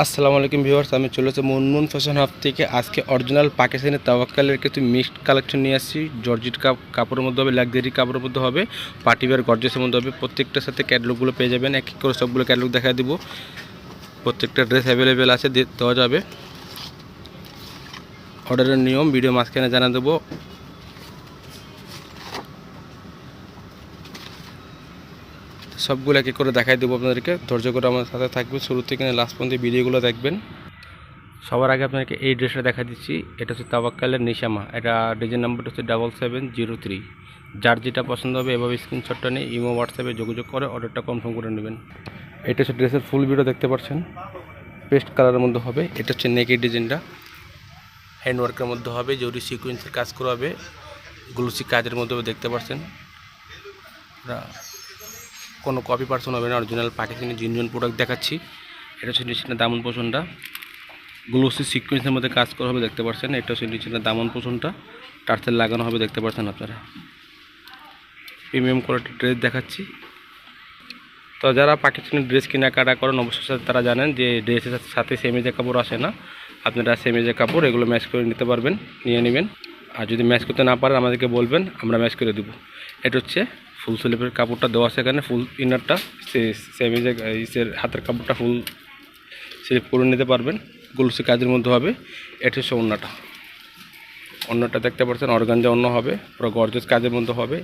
আসসালামু আলাইকুম ভিউয়ার্স, আমি চলে এসেছি মুনমুন ফ্যাশন হাব থেকে। আজকে অরিজিনাল পাকিস্তানি তাওয়াক্কালের কিছু মিক্সড কালেকশন নিয়ে আসছি। জর্জেট কাপড়ের মধ্যে হবে, লাক্সারি কাপড়ের মধ্যে হবে, পার্টিওয়্যার গর্জেসের মধ্যে হবে। প্রত্যেকটার সাথে ক্যাটালগুলো পেয়ে যাবেন, এক এক করে সবগুলো ক্যাটালগ দেখা দিব। প্রত্যেকটা ড্রেস অ্যাভেলেবেল আছে, দেওয়া যাবে। অর্ডারের নিয়ম ভিডিও মাঝখানে জানা দেবো। সবগুলো এক এক করে দেখাই দেবো আপনাদেরকে। ধৈর্য করে আমার সাথে থাকবে, শুরু থেকে লাস্ট পর্যন্ত ভিডিওগুলো দেখবেন। সবার আগে আপনাকে এই ড্রেসটা দেখা দিচ্ছি। এটা হচ্ছে তাওয়াক্কালের নিশামা। এটা ডিজাইন নাম্বারটা হচ্ছে 7703। যার যেটা পছন্দ হবে এভাবে স্ক্রিনশটটা নিয়ে ইমো হোয়াটসঅ্যাপে যোগাযোগ করে অর্ডারটা কনফার্ম করে নেবেন। এটা হচ্ছে ড্রেসের ফুল ভিডিও দেখতে পাচ্ছেন, পেস্ট কালারের মধ্যে হবে। এটা হচ্ছে নেকের ডিজাইনটা, হ্যান্ডওয়ার্কের মধ্যে হবে, জরি সিকোয়েন্সের কাজ করা হবে, গ্লুসি কাজের মধ্যে হবে দেখতে পাচ্ছেন। কোনো কপি পার্সন হবে না, অরিজিনাল পাকিস্তানি জিনজন প্রোডাক্ট দেখাচ্ছি। এটা হচ্ছে নিচে দামন পোষণটা, গ্লোসি সিকোয়েন্সের মধ্যে কাজ করা হবে দেখতে পাচ্ছেন। এটা হচ্ছে নিচে দামন পোষণটা, টার্সেল লাগানো হবে দেখতে পাচ্ছেন আপনারা। প্রিমিয়াম কোয়ালিটির ড্রেস দেখাচ্ছি। তো যারা পাকিস্তানি ড্রেস কেনাকাটা করেন অবশ্যই তারা জানেন যে ড্রেসের সাথে সেমিজের কাপড় আসে না। আপনারা সেমিজের কাপড় এগুলো ম্যাচ করে নিতে পারবেন, নিয়ে নেবেন। আর যদি ম্যাচ করতে না পারেন আমাদেরকে বলবেন, আমরা ম্যাচ করে দেবো। এটা হচ্ছে ফুল স্লিভের কাপড়টা দেওয়া আছে এখানে, ফুল ইনারটা সেমিজের হাতের কাপড়টা ফুল স্লিভ করে নিতে পারবেন। গুলসি কাজের মধ্যে হবে। এটা হচ্ছে অন্যটা দেখতে পাচ্ছেন, অর্গানজা অন্য হবে, পুরো গর্জেস কাজের মধ্যে হবে।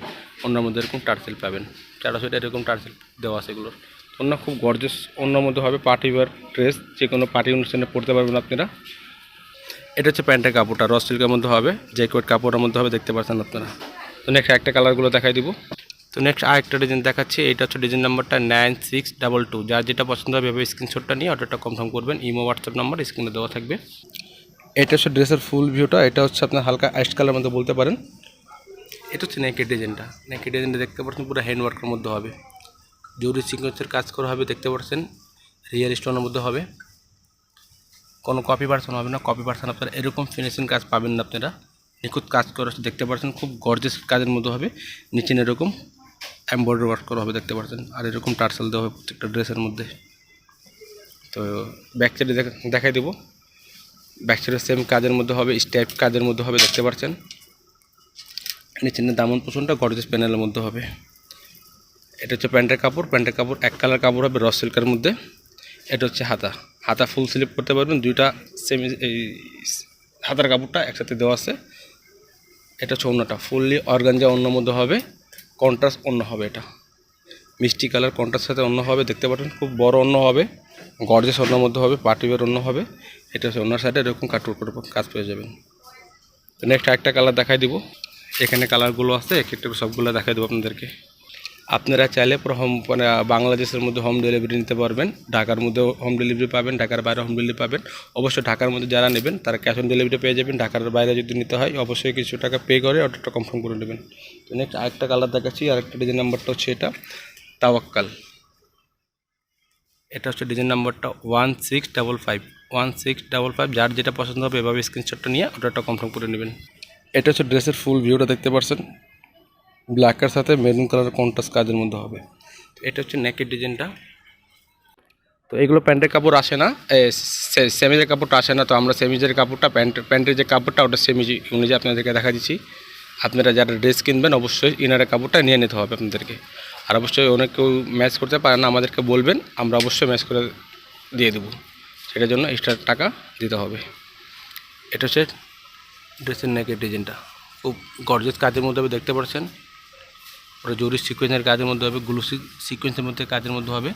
অন্যের মধ্যে এরকম টার্সেল পাবেন, চারটা সেটা এরকম টার্সেল দেওয়া আছে এগুলোর। অন্য খুব গর্জেস অন্যের মধ্যে হবে, পার্টি ওয়্যার ড্রেস, যে কোনো পার্টি অনুষ্ঠানে পরতে পারবেন আপনারা। এটা হচ্ছে প্যান্টের কাপড়টা রস সিল্কের মধ্যে হবে, জ্যাকেট কাপড়ের মধ্যে হবে দেখতে পাচ্ছেন আপনারা। তো নেক্সট একটা কালারগুলো দেখাই দিব। তো নেক্সট আরেকটা ডিজাইন দেখাচ্ছি। এটা হচ্ছে ডিজাইন নাম্বারটা 9622। যার যেটা পছন্দ হবে এভাবে স্ক্রিনশটটা নিয়ে অর্ডারটা কনফার্ম করবেন। ইমো হোয়াটসঅ্যাপ নাম্বার স্ক্রিনে দেওয়া থাকবে। এটা হচ্ছে ড্রেসের ফুল ভিউটা। এটা হচ্ছে আপনার হালকা অ্যাশ কালার মধ্যে বলতে পারেন। এটা হচ্ছে নেকের ডিজাইনটা দেখতে পাচ্ছেন, পুরো হ্যান্ডওয়ার্কের মধ্যে হবে, জরি সিকোয়েন্সের কাজ করা হবে দেখতে পাচ্ছেন, রিয়েল স্টোনের মধ্যে হবে। কোনো কপি পার্সন হবে না, কপি পার্সন আপনারা এরকম ফিনিশিং কাজ পাবেন না আপনারা। নিখুঁত কাজ করা দেখতে পাচ্ছেন, খুব গর্জিয়াস কাজের মধ্যে হবে। নিচে এরকম এমব্রয়ডারি ওয়ার্ক করা হবে দেখতে পাচ্ছেন, আর এরকম টার্সেল দেওয়া হবে প্রত্যেকটা ড্রেসের মধ্যে। তো ব্যাক সাইডে দেখাই দেবো। ব্যাক সাইডে সেম কাজের মধ্যে হবে, স্টাইপ কাজের মধ্যে হবে দেখতে পাচ্ছেন। নিচে দামন পোষণটা গর্জিয়াস প্যানেলের মধ্যে হবে। এটা হচ্ছে প্যান্টের কাপড় এক কালার কাপড় হবে রস সিল্কের মধ্যে। এটা হচ্ছে হাতা ফুল স্লিভ করতে পারবেন, দুইটা সেমি এই হাতার কাপড়টা একসাথে দেওয়া আছে। এটা হচ্ছে অন্যটা ফুললি অর্গানজা অন্যর মধ্যে হবে, কন্ট্রাস্ট অন্য হবে। এটা মিষ্টি কালার কন্ট্রাস্ট সাথে অন্য হবে দেখতে পাচ্ছেন, খুব বড় অন্য হবে, গর্জেস অন্যর মধ্যে হবে, পার্টিওয়্যার অন্য হবে। এটা হচ্ছে অন্য সাইডে এরকম কাটওয়ার্ক করে কাজ পেয়ে যাবেন। তো নেক্সট আরেকটা কালার দেখাই দিব। এখানে কালারগুলো আছে, এক একটা সবগুলো দেখাই দেবো আপনাদেরকে। আপনারা চাইলে পুরো মানে বাংলাদেশের মধ্যে হোম ডেলিভারি নিতে পারবেন। ঢাকার মধ্যে হোম ডেলিভারি পাবেন, ঢাকার বাইরে হোম ডেলিভারি পাবেন। অবশ্যই ঢাকার মধ্যে যারা নেবেন তারা ক্যাশ অন ডেলিভারি পেয়ে যাবেন। ঢাকার বাইরে যদি নিতে হয় অবশ্যই কিছু টাকা পে করে অর্ডারটা কনফার্ম করে নেবেন। তো নেক্সট আরেকটা কালার দেখাচ্ছি। আরেকটা ডিজাইন নাম্বারটা হচ্ছে এটা তাওয়াক্কাল। এটা হচ্ছে ডিজাইন নাম্বারটা 1655। যার যেটা পছন্দ হবে এভাবে স্ক্রিনশটটা নিয়ে অর্ডারটা কনফার্ম করে নেবেন। এটা হচ্ছে ড্রেসের ফুল ভিউটা দেখতে পাচ্ছেন, ব্ল্যাকের সাথে মেরুন কালার কন্ট্রাস্ট কাজের মধ্যে হবে। এটা হচ্ছে নেকের ডিজাইনটা। তো এগুলো প্যান্টের কাপড় আসে না, সেমিজের কাপড়টা আসে না। তো আমরা সেমিজের কাপড়টা প্যান্টের যে কাপড়টা ওটা সেমিজ অনুযায়ী আপনাদেরকে দেখা দিচ্ছি। আপনারা যারা ড্রেস কিনবেন অবশ্যই ইনারের কাপড়টা নিয়ে নিতে হবে আপনাদেরকে। আর অবশ্যই অনেক কেউ ম্যাচ করতে পারে না, আমাদেরকে বলবেন, আমরা অবশ্যই ম্যাচ করে দিয়ে দেবো। সেটার জন্য এক্সট্রা টাকা দিতে হবে। এটা হচ্ছে ড্রেসের নেকের ডিজাইনটা, খুব গর্জিয়াস কাজের মধ্যে হবে দেখতে পাচ্ছেন। ওটা জরি সিকোয়েন্সের কাজের মধ্যে হবে, গ্লুসি সিকোয়েন্সের মধ্যে কাজের মধ্যে হবে।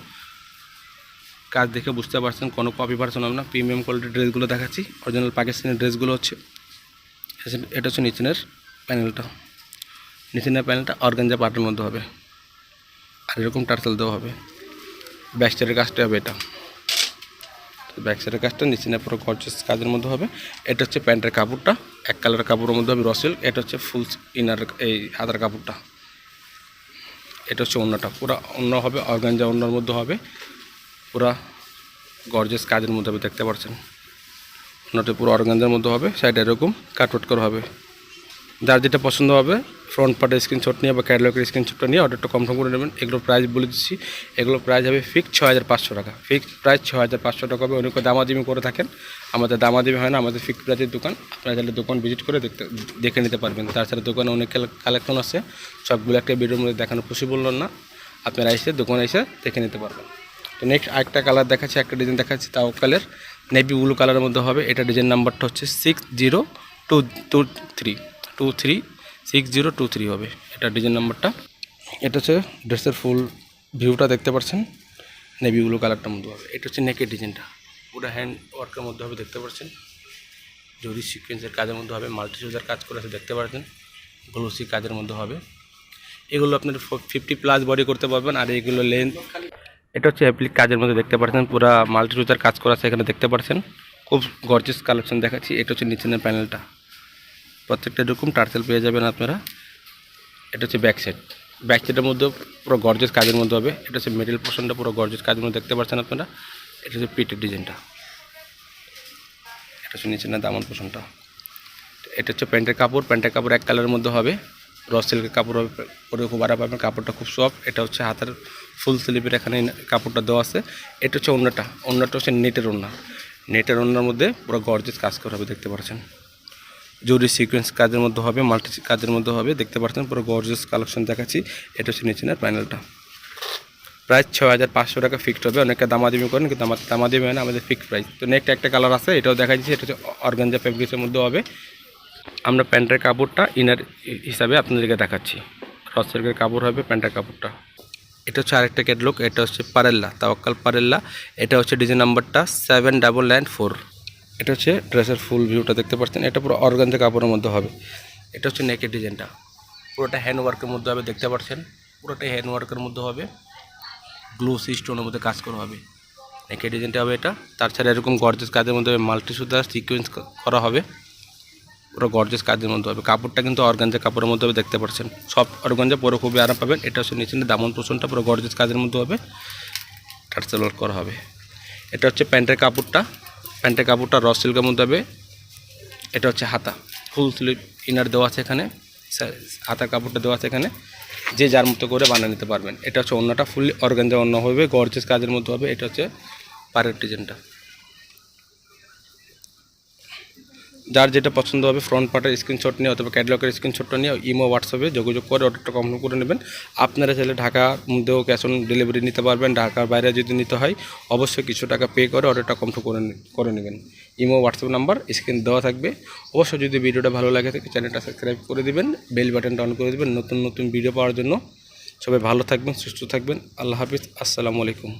কাজ দেখে বুঝতে পারছেন, কোনো কপি পার্সন হবে না। প্রিমিয়াম কোয়ালিটির ড্রেসগুলো দেখাচ্ছি, অরিজিনাল পাকিস্তানি ড্রেসগুলো হচ্ছে। এটা হচ্ছে নিচের প্যানেলটা অর্গানজা পার্টের মধ্যে হবে, আর এরকম টার্সেল দেওয়া হবে। ব্যাক সাইডের কাজটা হবে এটা। তো ব্যাক সাইডের কাজটা নিচে পুরো গর্জিয়াস কাজের মধ্যে হবে। এটা হচ্ছে প্যান্টের কাপড়টা, এক কালার কাপড়ের মধ্যে হবে রসেল। এটা হচ্ছে ফুল ইনার এই হাতার কাপড়টা। এটা হচ্ছে অন্যটা, পুরো অন্য হবে, অর্গানজা অন্যর মধ্যে হবে, পুরা গর্জিয়াস কাজের মধ্যে হবে দেখতে পাচ্ছেন। অন্যটা পুরো অর্গানজার মধ্যে হবে, সাইডে এরকম কাটওয়ার্ক করা হবে। যার যেটা পছন্দ হবে ফ্রন্ট পার্টের স্ক্রিনশট নিয়ে বা ক্যাটালগের স্ক্রিনশটটা নিয়ে অর্ডারটা কনফার্ম করে নেবেন। এগুলোর প্রাইস বলে দিচ্ছি, এগুলোর প্রাইস হবে ফিক্স 6500 টাকা। ফিক্স প্রাইস 6500 টাকা হবে। অনেকে দামাদামি করে থাকেন, আমাদের দামাদামি হয় না, আমাদের ফিক্স প্রাইসের দোকান। আপনারা চাইলে দোকান ভিজিট করে দেখে নিতে পারবেন। তাছাড়া দোকানে অনেক কালেকশন আছে, সবগুলো একটা ভিডিওর মধ্যে দেখানো পসিবল না। আপনারা এসে দোকানে এসে দেখে নিতে পারবেন। তো নেক্সট আরেকটা কালার দেখাচ্ছি, একটা ডিজাইন দেখাচ্ছি তাও কালার নেভি ব্লু কালারের মধ্যে হবে। এটা ডিজাইন নাম্বারটা হচ্ছে 6023 হবে এটা ডিজাইন নাম্বারটা। এটা হচ্ছে ড্রেসের ফুল ভিউটা দেখতে পাচ্ছেন, নেভি ব্লু কালারটার মধ্যে হবে। এটা হচ্ছে নেকের ডিজাইনটা, পুরো হ্যান্ড ওয়ার্কের মধ্যে হবে দেখতে পাচ্ছেন, জরি সিকোয়েন্সের কাজের মধ্যে হবে, মাল্টি সুতার কাজ করে আছে দেখতে পাচ্ছেন, গ্লোসি কাজের মধ্যে হবে। এগুলো আপনার 50+ বডি করতে পারবেন। আর এগুলো লেন্থ, এটা হচ্ছে অ্যাপ্লিক কাজের মধ্যে দেখতে পাচ্ছেন, পুরো মাল্টি সুতার কাজ করা আছে এখানে দেখতে পাচ্ছেন, খুব গর্জিয়াস কালেকশন দেখাচ্ছি। এটা হচ্ছে নিচের প্যানেলটা, প্রত্যেকটা এরকম টার্সেল পেয়ে যাবেন আপনারা। এটা হচ্ছে ব্যাক সাইডের মধ্যে পুরো গর্জিয়াস কাজের মধ্যে হবে। এটা হচ্ছে মিডল পোর্শনটা পুরো গর্জিয়াস কাজের মধ্যে দেখতে পাচ্ছেন আপনারা। এটা হচ্ছে পিটের ডিজাইনটা, এটা হচ্ছে নিচের দামান পোর্শনটা। এটা হচ্ছে প্যান্টের কাপড় এক কালারের মধ্যে হবে, র সিল্কের কাপড় হবে, পরে খুব আরাম পাবেন, কাপড়টা খুব সফট। এটা হচ্ছে হাতের ফুল স্লিভের এখানে কাপড়টা দেওয়া আছে। এটা হচ্ছে ওড়নাটা হচ্ছে নেটের ওড়নার মধ্যে পুরো গর্জিয়াস কাজ করা হবে দেখতে পাচ্ছেন, জরি সিকোয়েন্স কাজের মধ্যে হবে, মাল্টি কাজের মধ্যে হবে দেখতে পাচ্ছেন, পুরো গর্জিয়াস কালেকশন দেখাচ্ছি। এটা হচ্ছে নিচের প্যানেলটা। প্রাইস 6500 টাকা ফিক্সড হবে। অনেকে দামাদামি করেন, কিন্তু আমার দামাদামি হয় না, আমাদের ফিক্সড প্রাইস। তো নেক্সট একটা কালার আছে, এটাও দেখা যাচ্ছে, এটা হচ্ছে অর্গানজা ফেব্রিক্সের মধ্যে হবে। আমরা প্যান্টের কাপড়টা ইনার হিসাবে আপনাদেরকে দেখাচ্ছি, ক্রস সিল্কের কাপড় হবে প্যান্টের কাপড়টা। এটা হচ্ছে আরেকটা ক্যাটালগ, এটা হচ্ছে পারেল্লা, তাওয়াক্কাল পারেল্লা। এটা হচ্ছে ডিজাইন নাম্বারটা 7994। এটা হচ্ছে ড্রেসের ফুল ভিউটা দেখতে পাচ্ছেন, এটা পুরো অর্গানজা কাপড়ের মধ্যে হবে। এটা হচ্ছে নেকের ডিজাইনটা, পুরোটা হ্যান্ড ওয়ার্কের মধ্যে হবে দেখতে পাচ্ছেন, পুরোটা হ্যান্ড ওয়ার্কের মধ্যে হবে, গ্লোসি স্টোনের মধ্যে কাজ করা হবে। নেকের ডিজাইনটা হবে এটা। তাছাড়া এরকম গর্জিয়াস কাজের মধ্যে মাল্টি সুতা সিকোয়েন্স করা হবে, পুরো গর্জিয়াস কাজের মধ্যে হবে। কাপড়টা কিন্তু অর্গানজা কাপড়ের মধ্যে হবে দেখতে পাচ্ছেন, সব অর্গানজা পুরো খুবই আরাম পাবেন। এটা হচ্ছে নিচে দামন পোর্শনটা পুরো গর্জিয়াস কাজের মধ্যে হবে, টার্সেল ওয়ার্ক করা হবে। এটা হচ্ছে প্যান্টের কাপড়টা র সিল্কের মধ্যে হবে। এটা হচ্ছে হাতা, ফুল স্লিভ ইনার দেওয়া আছে এখানে, হাতার কাপড়টা দেওয়া আছে এখানে, যে যার মতো করে বানিয়ে নিতে পারবেন। এটা হচ্ছে অন্যটা ফুললি অর্গানজা অন্য হবে, গর্জিয়াস কাজের মধ্যে হবে। এটা হচ্ছে পাড়ের ডিজাইনটা। যার যেটা পছন্দ হবে ফ্রন্ট পার্টের স্ক্রিনশট নিয়ে অথবা ক্যাটালগের স্ক্রিনশটটা নিয়ে ইমো হোয়াটসঅ্যাপে যোগাযোগ করে অর্ডারটা কনফার্ম করে নেবেন। আপনারা চাইলে ঢাকার মধ্যেও ক্যাশ অন ডেলিভারি নিতে পারবেন, ঢাকার বাইরে যদি নিতে হয় অবশ্যই কিছু টাকা পে করে অর্ডারটা কনফার্ম করে নেবেন। ইমো হোয়াটসঅ্যাপ নাম্বার স্ক্রিন দেওয়া থাকবে। অবশ্যই যদি ভিডিওটা ভালো লাগে থাকে চ্যানেলটা সাবস্ক্রাইব করে দিবেন, বেল বাটনটা অন করে দেবেন নতুন ভিডিও পাওয়ার জন্য। সবাই ভালো থাকবেন, সুস্থ থাকবেন। আল্লাহ হাফিজ, আসসালামু আলাইকুম।